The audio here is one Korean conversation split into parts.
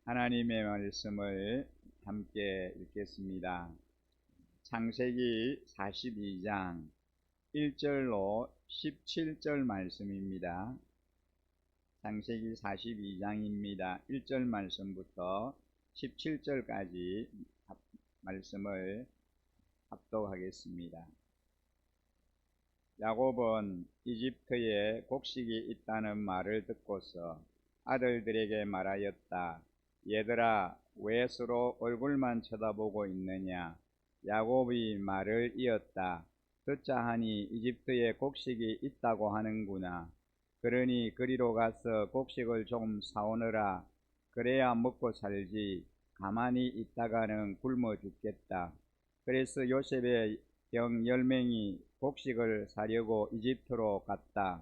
하나님의 말씀을 함께 읽겠습니다. 창세기 42장 1절로 17절 말씀입니다. 창세기 42장입니다. 1절 말씀부터 17절까지 말씀을 합독하겠습니다. 야곱은 이집트에 곡식이 있다는 말을 듣고서 아들들에게 말하였다. 얘들아, 왜 서로 얼굴만 쳐다보고 있느냐? 야곱이 말을 이었다. 듣자 하니 이집트에 곡식이 있다고 하는구나. 그러니 그리로 가서 곡식을 좀 사오너라. 그래야 먹고 살지. 가만히 있다가는 굶어 죽겠다. 그래서 요셉의 형 10명이 곡식을 사려고 이집트로 갔다.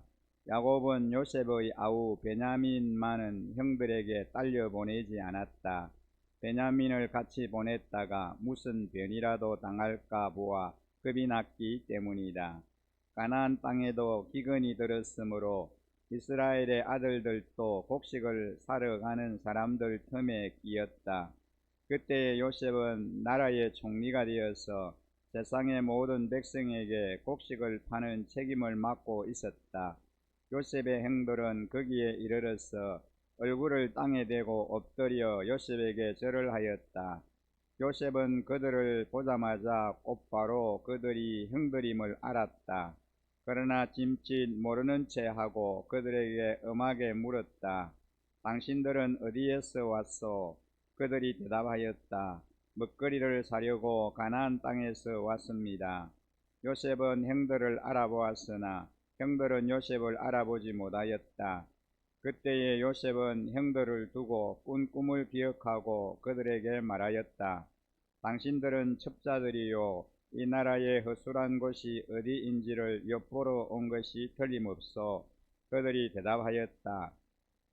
야곱은 요셉의 아우 베냐민만은 형들에게 딸려 보내지 않았다. 베냐민을 같이 보냈다가 무슨 변이라도 당할까 보아 겁이 났기 때문이다. 가나안 땅에도 기근이 들었으므로 이스라엘의 아들들도 곡식을 사러 가는 사람들 틈에 끼었다. 그때 요셉은 나라의 총리가 되어서 세상의 모든 백성에게 곡식을 파는 책임을 맡고 있었다. 요셉의 형들은 거기에 이르러서 얼굴을 땅에 대고 엎드려 요셉에게 절을 하였다. 요셉은 그들을 보자마자 곧바로 그들이 형들임을 알았다. 그러나 짐짓 모르는 채 하고 그들에게 엄하게 물었다. 당신들은 어디에서 왔소? 그들이 대답하였다. 먹거리를 사려고 가나안 땅에서 왔습니다. 요셉은 형들을 알아보았으나 형들은 요셉을 알아보지 못하였다. 그때에 요셉은 형들을 두고 꾼 꿈을 기억하고 그들에게 말하였다. 당신들은 첩자들이요, 이 나라의 허술한 곳이 어디인지를 엿보러 온 것이 틀림없소. 그들이 대답하였다.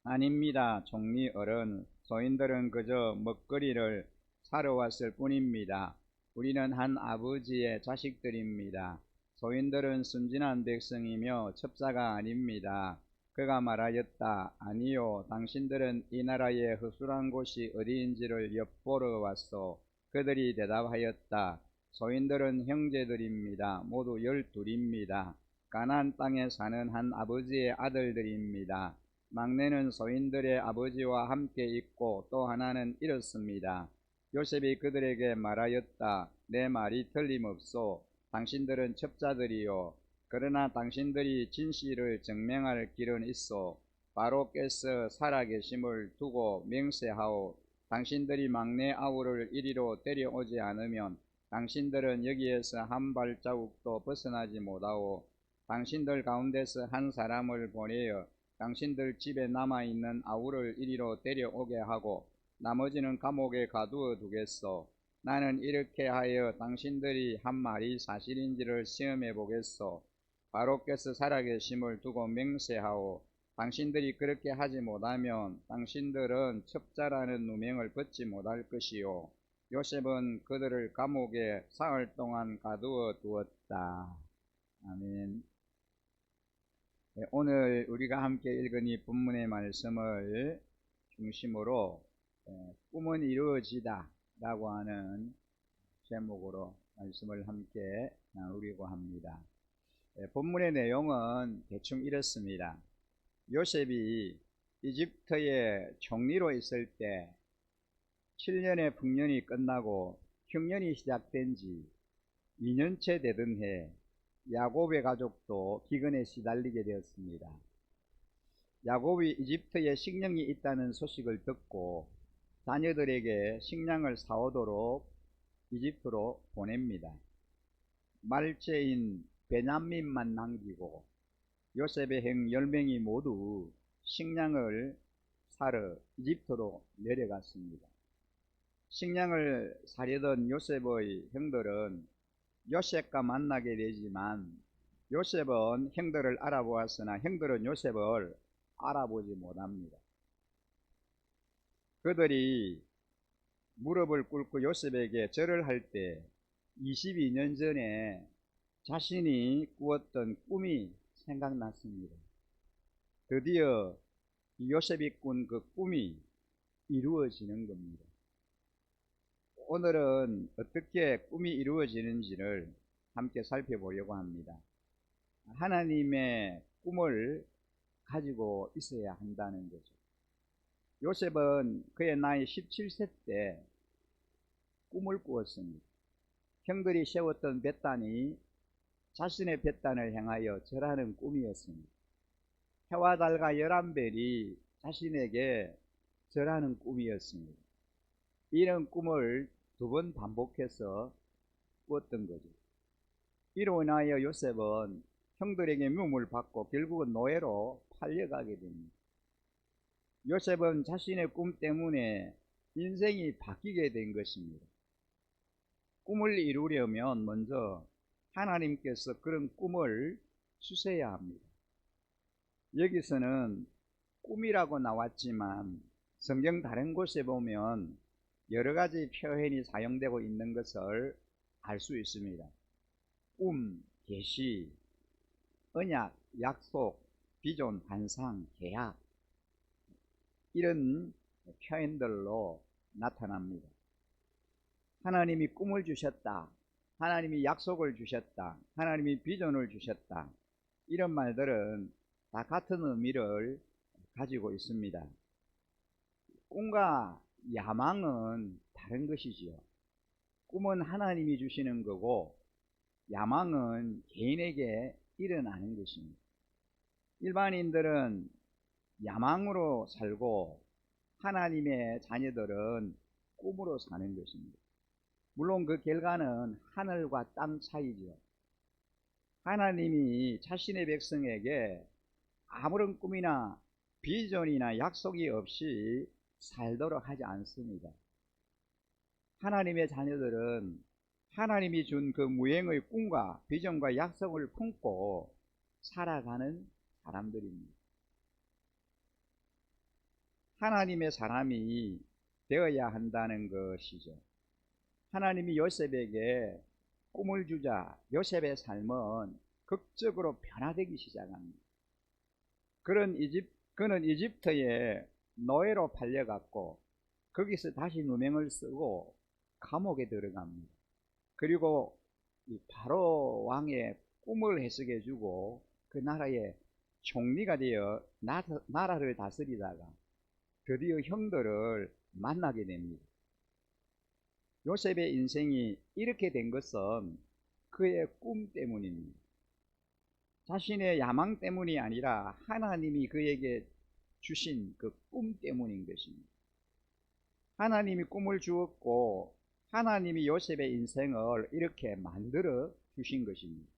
아닙니다, 총리 어른. 소인들은 그저 먹거리를 사러 왔을 뿐입니다. 우리는 한 아버지의 자식들입니다. 소인들은 순진한 백성이며 첩자가 아닙니다. 그가 말하였다. 아니요, 당신들은 이 나라의 허술한 곳이 어디인지를 엿보러 왔소. 그들이 대답하였다. 소인들은 형제들입니다. 모두 12입니다. 가나안 땅에 사는 한 아버지의 아들들입니다. 막내는 소인들의 아버지와 함께 있고 또 하나는 이렇습니다. 요셉이 그들에게 말하였다. 내 말이 틀림없소. 당신들은 첩자들이요. 그러나 당신들이 진실을 증명할 길은 있어. 바로께서 살아계심을 두고 맹세하오. 당신들이 막내 아우를 이리로 데려오지 않으면 당신들은 여기에서 한 발자국도 벗어나지 못하오. 당신들 가운데서 한 사람을 보내어 당신들 집에 남아있는 아우를 이리로 데려오게 하고 나머지는 감옥에 가두어 두겠소. 나는 이렇게 하여 당신들이 한 말이 사실인지를 시험해 보겠소. 바로께서 살아계심을 두고 맹세하오. 당신들이 그렇게 하지 못하면 당신들은 첩자라는 누명을 벗지 못할 것이요. 요셉은 그들을 감옥에 사흘 동안 가두어 두었다. 아멘. 오늘 우리가 함께 읽은 이 본문의 말씀을 중심으로 꿈은 이루어지다 라고 하는 제목으로 말씀을 함께 나누려고 합니다. 본문의 내용은 대충 이렇습니다. 요셉이 이집트의 총리로 있을 때 7년의 풍년이 끝나고 흉년이 시작된 지 2년째 되던 해 야곱의 가족도 기근에 시달리게 되었습니다. 야곱이 이집트에 식량이 있다는 소식을 듣고 자녀들에게 식량을 사오도록 이집트로 보냅니다. 말째인 베냐민만 남기고 요셉의 형 10명이 모두 식량을 사러 이집트로 내려갔습니다. 식량을 사려던 요셉의 형들은 요셉과 만나게 되지만 요셉은 형들을 알아보았으나 형들은 요셉을 알아보지 못합니다. 그들이 무릎을 꿇고 요셉에게 절을 할 때 22년 전에 자신이 꾸었던 꿈이 생각났습니다. 드디어 요셉이 꾼 그 꿈이 이루어지는 겁니다. 오늘은 어떻게 꿈이 이루어지는지를 함께 살펴보려고 합니다. 하나님의 꿈을 가지고 있어야 한다는 거죠. 요셉은 그의 나이 17세 때 꿈을 꾸었습니다. 형들이 세웠던 벳단이 자신의 벳단을 향하여 절하는 꿈이었습니다. 해와 달과 11별이 자신에게 절하는 꿈이었습니다. 이런 꿈을 2번 반복해서 꾸었던 거죠. 이로 인하여 요셉은 형들에게 미움을 받고 결국은 노예로 팔려가게 됩니다. 요셉은 자신의 꿈 때문에 인생이 바뀌게 된 것입니다. 꿈을 이루려면 먼저 하나님께서 그런 꿈을 주셔야 합니다. 여기서는 꿈이라고 나왔지만 성경 다른 곳에 보면 여러 가지 표현이 사용되고 있는 것을 알 수 있습니다. 꿈, 계시, 언약, 약속, 비전, 환상, 계약, 이런 표현들로 나타납니다. 하나님이 꿈을 주셨다, 하나님이 약속을 주셨다, 하나님이 비전을 주셨다, 이런 말들은 다 같은 의미를 가지고 있습니다. 꿈과 야망은 다른 것이지요. 꿈은 하나님이 주시는 거고 야망은 개인에게 일어나는 것입니다. 일반인들은 야망으로 살고 하나님의 자녀들은 꿈으로 사는 것입니다. 물론 그 결과는 하늘과 땅 차이죠. 하나님이 자신의 백성에게 아무런 꿈이나 비전이나 약속이 없이 살도록 하지 않습니다. 하나님의 자녀들은 하나님이 준 그 무형의 꿈과 비전과 약속을 품고 살아가는 사람들입니다. 하나님의 사람이 되어야 한다는 것이죠. 하나님이 요셉에게 꿈을 주자 요셉의 삶은 극적으로 변화되기 시작합니다. 그는 이집트에 노예로 팔려갔고 거기서 다시 누명을 쓰고 감옥에 들어갑니다. 그리고 바로 왕의 꿈을 해석해 주고 그 나라의 총리가 되어 나라를 다스리다가 드디어 형들을 만나게 됩니다. 요셉의 인생이 이렇게 된 것은 그의 꿈 때문입니다. 자신의 야망 때문이 아니라 하나님이 그에게 주신 그 꿈 때문인 것입니다. 하나님이 꿈을 주었고 하나님이 요셉의 인생을 이렇게 만들어 주신 것입니다.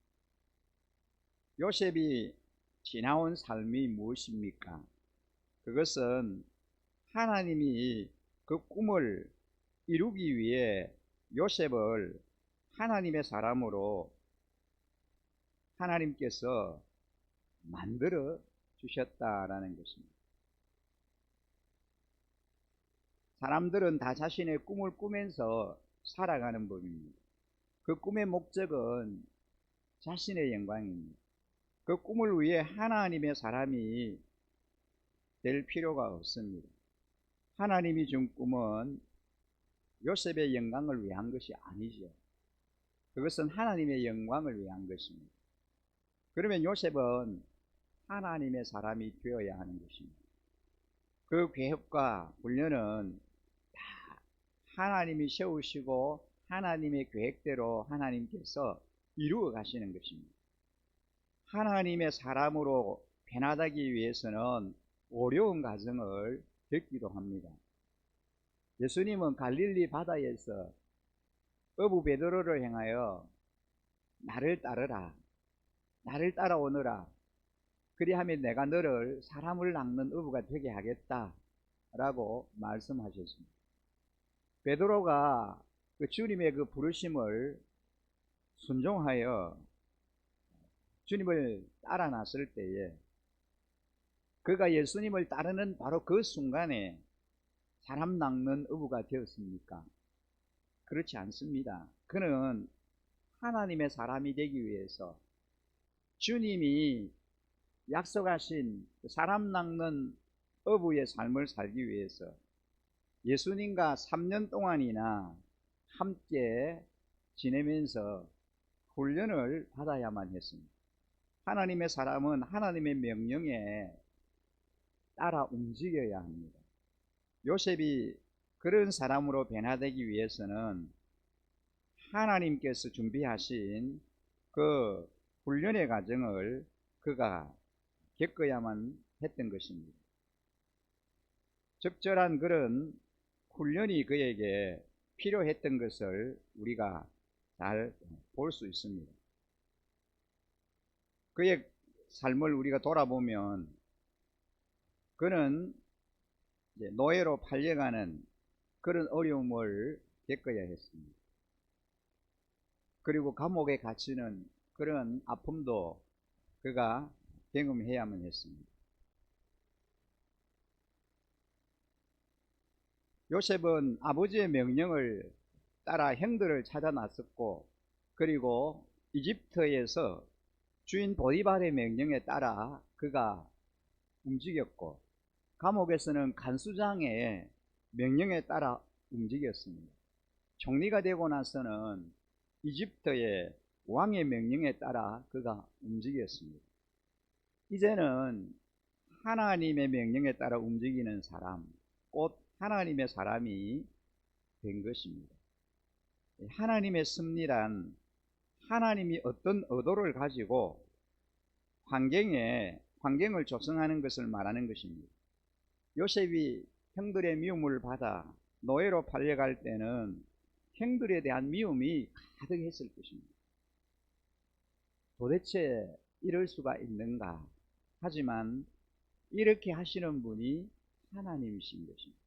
요셉이 지나온 삶이 무엇입니까? 그것은 하나님이 그 꿈을 이루기 위해 요셉을 하나님의 사람으로 하나님께서 만들어 주셨다라는 것입니다. 사람들은 다 자신의 꿈을 꾸면서 살아가는 법입니다. 그 꿈의 목적은 자신의 영광입니다. 그 꿈을 위해 하나님의 사람이 될 필요가 없습니다. 하나님이 준 꿈은 요셉의 영광을 위한 것이 아니죠. 그것은 하나님의 영광을 위한 것입니다. 그러면 요셉은 하나님의 사람이 되어야 하는 것입니다. 그 계획과 훈련은 다 하나님이 세우시고 하나님의 계획대로 하나님께서 이루어 가시는 것입니다. 하나님의 사람으로 변화되기 위해서는 어려운 과정을 겪기도 합니다. 예수님은 갈릴리 바다에서 어부 베드로를 향하여 나를 따르라, 나를 따라오너라, 그리하면 내가 너를 사람을 낚는 어부가 되게 하겠다 라고 말씀하셨습니다. 베드로가 그 주님의 그 부르심을 순종하여 주님을 따라 나설 때에 그가 예수님을 따르는 바로 그 순간에 사람 낚는 어부가 되었습니까? 그렇지 않습니다. 그는 하나님의 사람이 되기 위해서 주님이 약속하신 사람 낚는 어부의 삶을 살기 위해서 예수님과 3년 동안이나 함께 지내면서 훈련을 받아야만 했습니다. 하나님의 사람은 하나님의 명령에 따라 움직여야 합니다. 요셉이 그런 사람으로 변화되기 위해서는 하나님께서 준비하신 그 훈련의 과정을 그가 겪어야만 했던 것입니다. 적절한 그런 훈련이 그에게 필요했던 것을 우리가 잘 볼 수 있습니다. 그의 삶을 우리가 돌아보면 그는 노예로 팔려가는 그런 어려움을 겪어야 했습니다. 그리고 감옥에 갇히는 그런 아픔도 그가 경험해야만 했습니다. 요셉은 아버지의 명령을 따라 형들을 찾아 나섰고, 그리고 이집트에서 주인 보디발의 명령에 따라 그가 움직였고, 감옥에서는 간수장의 명령에 따라 움직였습니다. 총리가 되고 나서는 이집트의 왕의 명령에 따라 그가 움직였습니다. 이제는 하나님의 명령에 따라 움직이는 사람, 곧 하나님의 사람이 된 것입니다. 하나님의 섭리란 하나님이 어떤 의도를 가지고 환경을 조성하는 것을 말하는 것입니다. 요셉이 형들의 미움을 받아 노예로 팔려갈 때는 형들에 대한 미움이 가득했을 것입니다. 도대체 이럴 수가 있는가? 하지만 이렇게 하시는 분이 하나님이신 것입니다.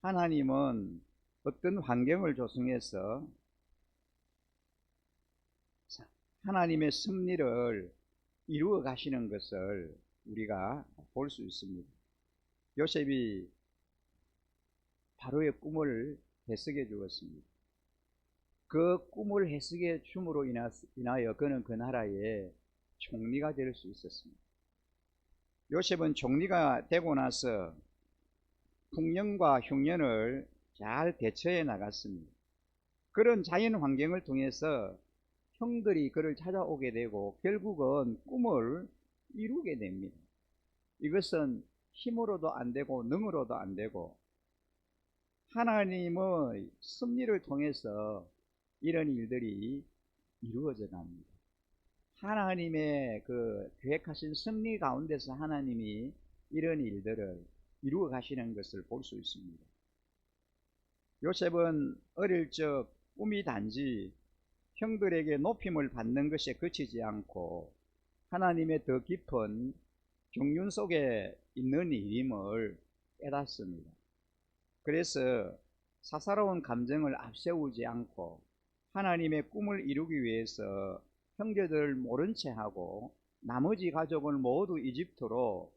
하나님은 어떤 환경을 조성해서 하나님의 섭리를 이루어 가시는 것을 우리가 볼 수 있습니다. 요셉이 바로의 꿈을 해석해 주었습니다. 그 꿈을 해석해 줌으로 인하여 그는 그 나라의 총리가 될 수 있었습니다. 요셉은 총리가 되고 나서 풍년과 흉년을 잘 대처해 나갔습니다. 그런 자연 환경을 통해서 형들이 그를 찾아오게 되고 결국은 꿈을 이루게 됩니다. 이것은 힘으로도 안 되고 능으로도 안 되고 하나님의 섭리를 통해서 이런 일들이 이루어져 갑니다. 하나님의 그 계획하신 섭리 가운데서 하나님이 이런 일들을 이루어 가시는 것을 볼 수 있습니다. 요셉은 어릴 적 꿈이 단지 형들에게 높임을 받는 것에 그치지 않고 하나님의 더 깊은 경륜 속에 있는 일임을 깨닫습니다. 그래서 사사로운 감정을 앞세우지 않고 하나님의 꿈을 이루기 위해서 형제들을 모른 채 하고 나머지 가족을 모두 이집트로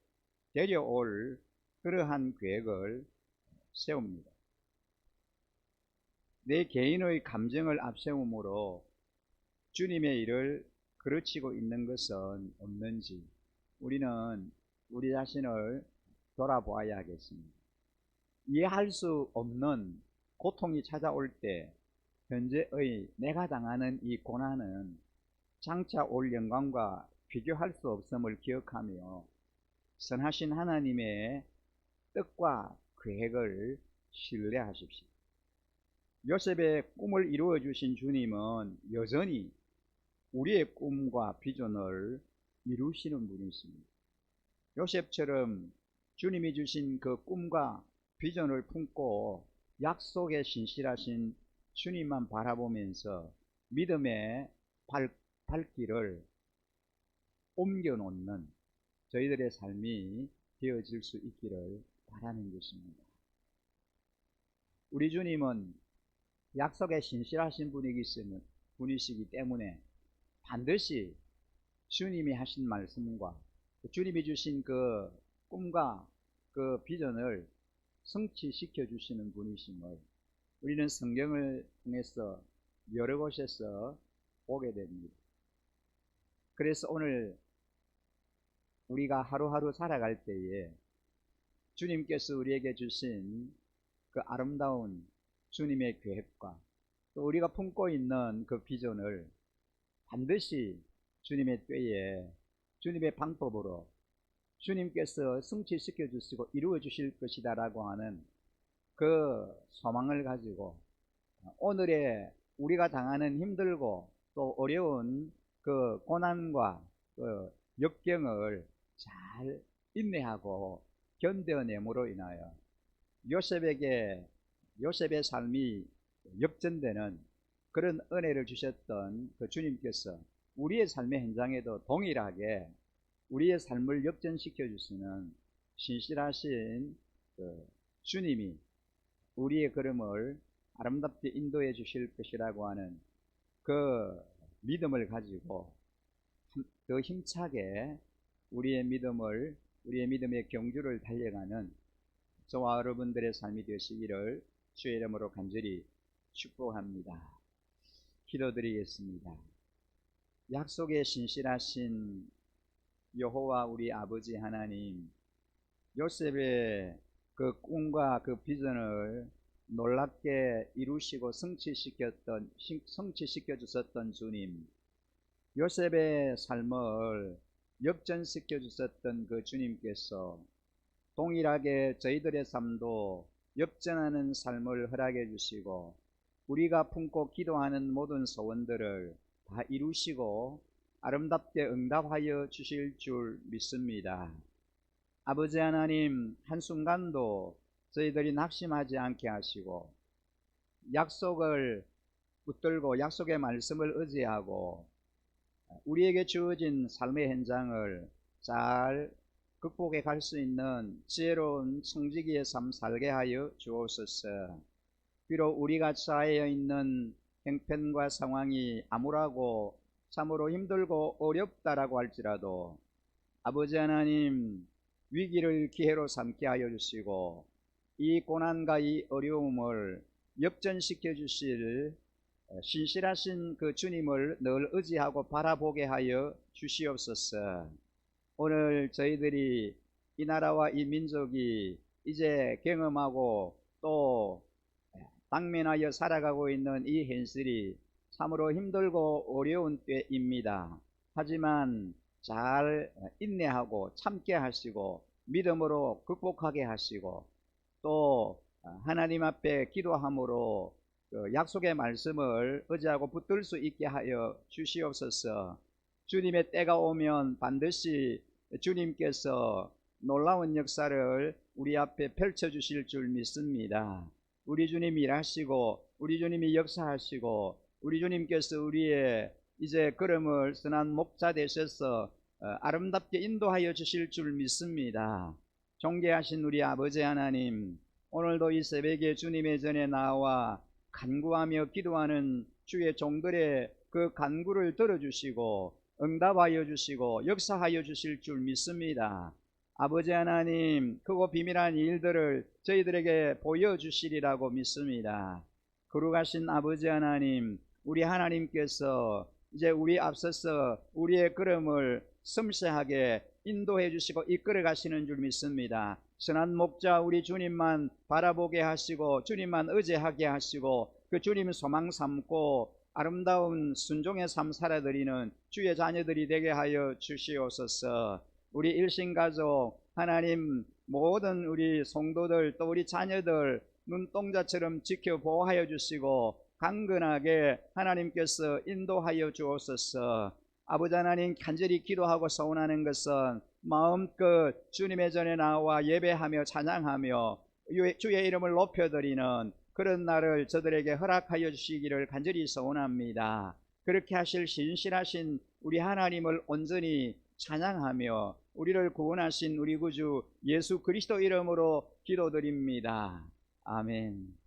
데려올 그러한 계획을 세웁니다. 내 개인의 감정을 앞세움으로 주님의 일을 그르치고 있는 것은 없는지 우리는 우리 자신을 돌아보아야 하겠습니다. 이해할 수 없는 고통이 찾아올 때 현재의 내가 당하는 이 고난은 장차 올 영광과 비교할 수 없음을 기억하며 선하신 하나님의 뜻과 계획을 신뢰하십시오. 요셉의 꿈을 이루어 주신 주님은 여전히 우리의 꿈과 비전을 이루시는 분이십니다. 요셉처럼 주님이 주신 그 꿈과 비전을 품고 약속에 신실하신 주님만 바라보면서 믿음의 발길을 옮겨놓는 저희들의 삶이 되어질 수 있기를 바라는 것입니다. 우리 주님은 약속에 신실하신 분이시기 때문에 반드시 주님이 하신 말씀과 주님이 주신 그 꿈과 그 비전을 성취시켜 주시는 분이심을 우리는 성경을 통해서 여러 곳에서 보게 됩니다. 그래서 오늘 우리가 하루하루 살아갈 때에 주님께서 우리에게 주신 그 아름다운 주님의 계획과 또 우리가 품고 있는 그 비전을 반드시 주님의 때에 주님의 방법으로 주님께서 성취시켜 주시고 이루어 주실 것이다 라고 하는 그 소망을 가지고 오늘의 우리가 당하는 힘들고 또 어려운 그 고난과 그 역경을 잘 인내하고 견뎌냄으로 인하여 요셉의 삶이 역전되는 그런 은혜를 주셨던 그 주님께서 우리의 삶의 현장에도 동일하게 우리의 삶을 역전시켜 주시는 신실하신 그 주님이 우리의 걸음을 아름답게 인도해 주실 것이라고 하는 그 믿음을 가지고 더 힘차게 우리의 믿음의 경주를 달려가는 저와 여러분들의 삶이 되시기를 주의 이름으로 간절히 축복합니다. 기도드리겠습니다. 약속에 신실하신 여호와 우리 아버지 하나님, 요셉의 그 꿈과 그 비전을 놀랍게 이루시고 성취시켜 주셨던 주님, 요셉의 삶을 역전시켜 주셨던 그 주님께서 동일하게 저희들의 삶도 역전하는 삶을 허락해 주시고 우리가 품고 기도하는 모든 소원들을 다 이루시고 아름답게 응답하여 주실 줄 믿습니다. 아버지 하나님, 한순간도 저희들이 낙심하지 않게 하시고 약속을 붙들고 약속의 말씀을 의지하고 우리에게 주어진 삶의 현장을 잘 극복해 갈 수 있는 지혜로운 청지기의 삶 살게 하여 주옵소서. 비록 우리가 처하여 있는 형편과 상황이 암울하고 참으로 힘들고 어렵다라고 할지라도 아버지 하나님, 위기를 기회로 삼게 하여 주시고 이 고난과 이 어려움을 역전시켜 주실 신실하신 그 주님을 늘 의지하고 바라보게 하여 주시옵소서. 오늘 저희들이 이 나라와 이 민족이 이제 경험하고 또 당면하여 살아가고 있는 이 현실이 참으로 힘들고 어려운 때입니다. 하지만 잘 인내하고 참게 하시고 믿음으로 극복하게 하시고 또 하나님 앞에 기도함으로 그 약속의 말씀을 의지하고 붙들 수 있게 하여 주시옵소서. 주님의 때가 오면 반드시 주님께서 놀라운 역사를 우리 앞에 펼쳐 주실 줄 믿습니다. 우리 주님 일하시고 우리 주님이 역사하시고 우리 주님께서 우리의 이제 걸음을 선한 목자 되셔서 아름답게 인도하여 주실 줄 믿습니다. 존귀하신 우리 아버지 하나님, 오늘도 이 새벽에 주님의 전에 나와 간구하며 기도하는 주의 종들의 그 간구를 들어주시고 응답하여 주시고 역사하여 주실 줄 믿습니다. 아버지 하나님, 크고 비밀한 일들을 저희들에게 보여주시리라고 믿습니다. 거룩하신 아버지 하나님, 우리 하나님께서 이제 우리 앞서서 우리의 걸음을 섬세하게 인도해 주시고 이끌어 가시는 줄 믿습니다. 선한 목자 우리 주님만 바라보게 하시고 주님만 의지하게 하시고 그 주님 소망 삼고 아름다운 순종의 삶 살아드리는 주의 자녀들이 되게 하여 주시옵소서. 우리 일신가족 하나님 모든 우리 성도들 또 우리 자녀들 눈동자처럼 지켜 보호하여 주시고 강건하게 하나님께서 인도하여 주옵소서. 아버지 하나님, 간절히 기도하고 소원하는 것은 마음껏 주님의 전에 나와 예배하며 찬양하며 주의 이름을 높여드리는 그런 날을 저들에게 허락하여 주시기를 간절히 소원합니다. 그렇게 하실 신실하신 우리 하나님을 온전히 찬양하며 우리를 구원하신 우리 구주 예수 그리스도 이름으로 기도드립니다. 아멘.